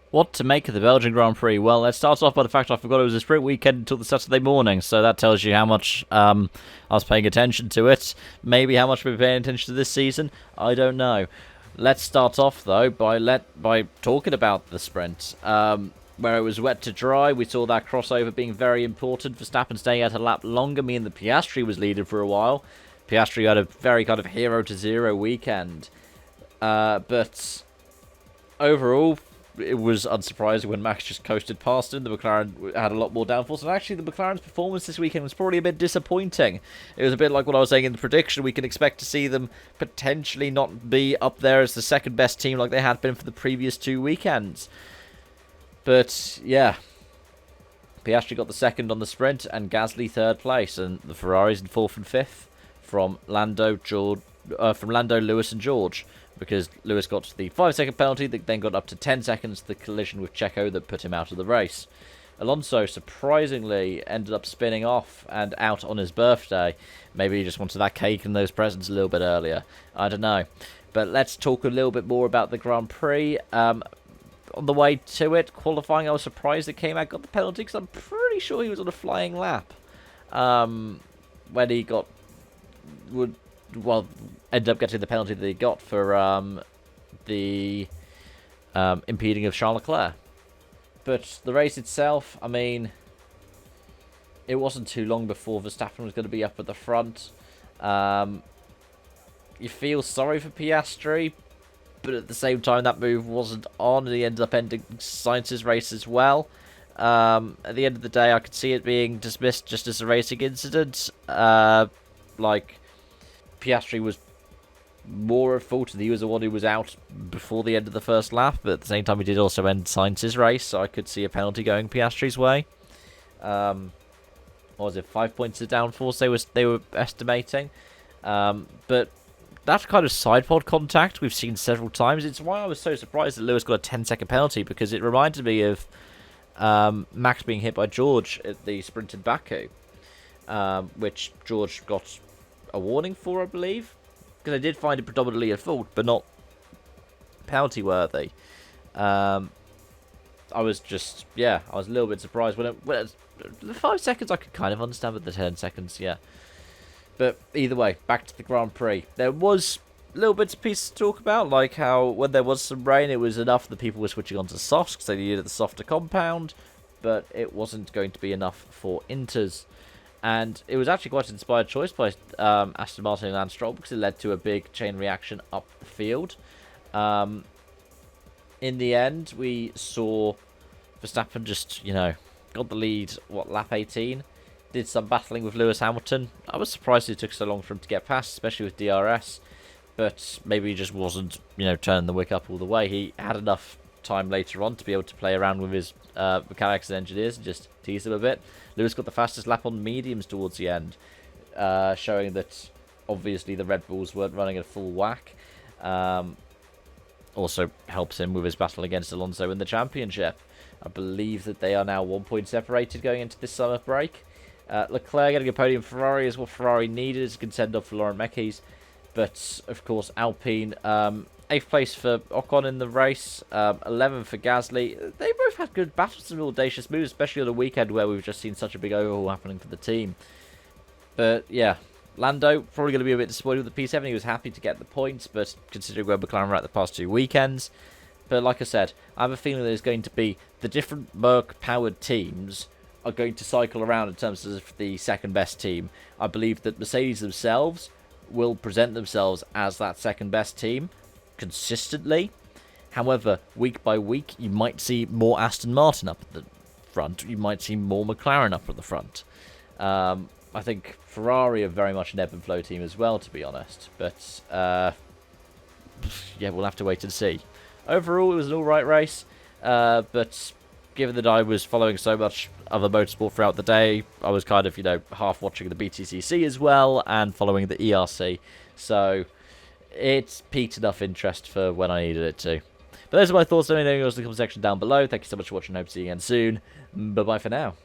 What to make of the Belgian Grand Prix? Well, let's start off by the fact I forgot it was a sprint weekend until the Saturday morning, so that tells you how much I was paying attention to it. Maybe how much we're paying attention to this season. I don't know. Let's start off though by talking about the sprint. Where it was wet to dry, we saw that crossover being very important. Verstappen staying out a lap longer, meaning the Piastri was leading for a while. Piastri had a very kind of hero to zero weekend, but overall, it was unsurprising when Max just coasted past him. The McLaren had a lot more downforce, and actually the McLaren's performance this weekend was probably a bit disappointing. It was a bit like what I was saying in the prediction. We can expect to see them potentially not be up there as the second best team like they had been for the previous two weekends. But yeah, Piastri got the second on the sprint, and Gasly third place, and the Ferraris in fourth and fifth from Lando, Lewis, and George, because Lewis got the 5-second penalty that then got up to 10 seconds, the collision with Checo that put him out of the race. Alonso surprisingly ended up spinning off and out on his birthday. Maybe he just wanted that cake and those presents a little bit earlier. I don't know. But let's talk a little bit more about the Grand Prix. On the way to it, qualifying, I was surprised that K-Mag got the penalty because I'm pretty sure he was on a flying lap. When he ended up getting the penalty that he got for the impeding of Charles Leclerc. But the race itself, I mean, it wasn't too long before Verstappen was going to be up at the front. You feel sorry for Piastri, but at the same time, that move wasn't on, and he ended up ending Sainz's race as well. At the end of the day, I could see it being dismissed just as a racing incident. Piastri was more at fault, and he was the one who was out before the end of the first lap, but at the same time he did also end Sainz's race, so I could see a penalty going Piastri's way. What was it, 5 points of downforce they were estimating. But that kind of side pod contact we've seen several times. It's why I was so surprised that Lewis got a 10-second penalty, because it reminded me of Max being hit by George at the sprint in Baku, which George got a warning for, I believe, because I did find it predominantly at fault, but not penalty worthy. I was a little bit surprised when the 5 seconds I could kind of understand, but the 10 seconds, yeah. But either way, back to the Grand Prix. There was little bits of pieces to talk about, like how when there was some rain, it was enough that people were switching onto softs because they needed the softer compound, but it wasn't going to be enough for Inters. And it was actually quite an inspired choice by Aston Martin and Lance Stroll, because it led to a big chain reaction up the field. In the end, we saw Verstappen just, got the lead, lap 18? Did some battling with Lewis Hamilton. I was surprised it took so long for him to get past, especially with DRS. But maybe he just wasn't, turning the wick up all the way. He had enough time later on to be able to play around with his mechanics and engineers and just tease them a bit. Lewis got the fastest lap on mediums towards the end, showing that obviously the Red Bulls weren't running at full whack. Also helps him with his battle against Alonso in the championship. I believe that they are now 1 point separated going into this summer break. Leclerc getting a podium for Ferrari is what Ferrari needed as a contender for Laurent Mekies. But, of course, Alpine, 8th place for Ocon in the race, 11th for Gasly. They both had good battles and audacious moves, especially on a weekend where we've just seen such a big overhaul happening for the team. But, yeah, Lando probably going to be a bit disappointed with the P7. He was happy to get the points, but considering where McLaren were at the past two weekends. But, like I said, I have a feeling there's going to be the different Merc-powered teams are going to cycle around in terms of the second best team. I believe that Mercedes themselves will present themselves as that second best team consistently. However, week by week, you might see more Aston Martin up at the front. You might see more McLaren up at the front. I think Ferrari are very much an ebb and flow team as well, to be honest. But, yeah, we'll have to wait and see. Overall, it was an alright race. But given that I was following so much other motorsport throughout the day, I was kind of, half watching the BTCC as well and following the ERC. So it's piqued enough interest for when I needed it to. But those are my thoughts. Let me know in the comment section down below. Thank you so much for watching. Hope to see you again soon. Bye-bye for now.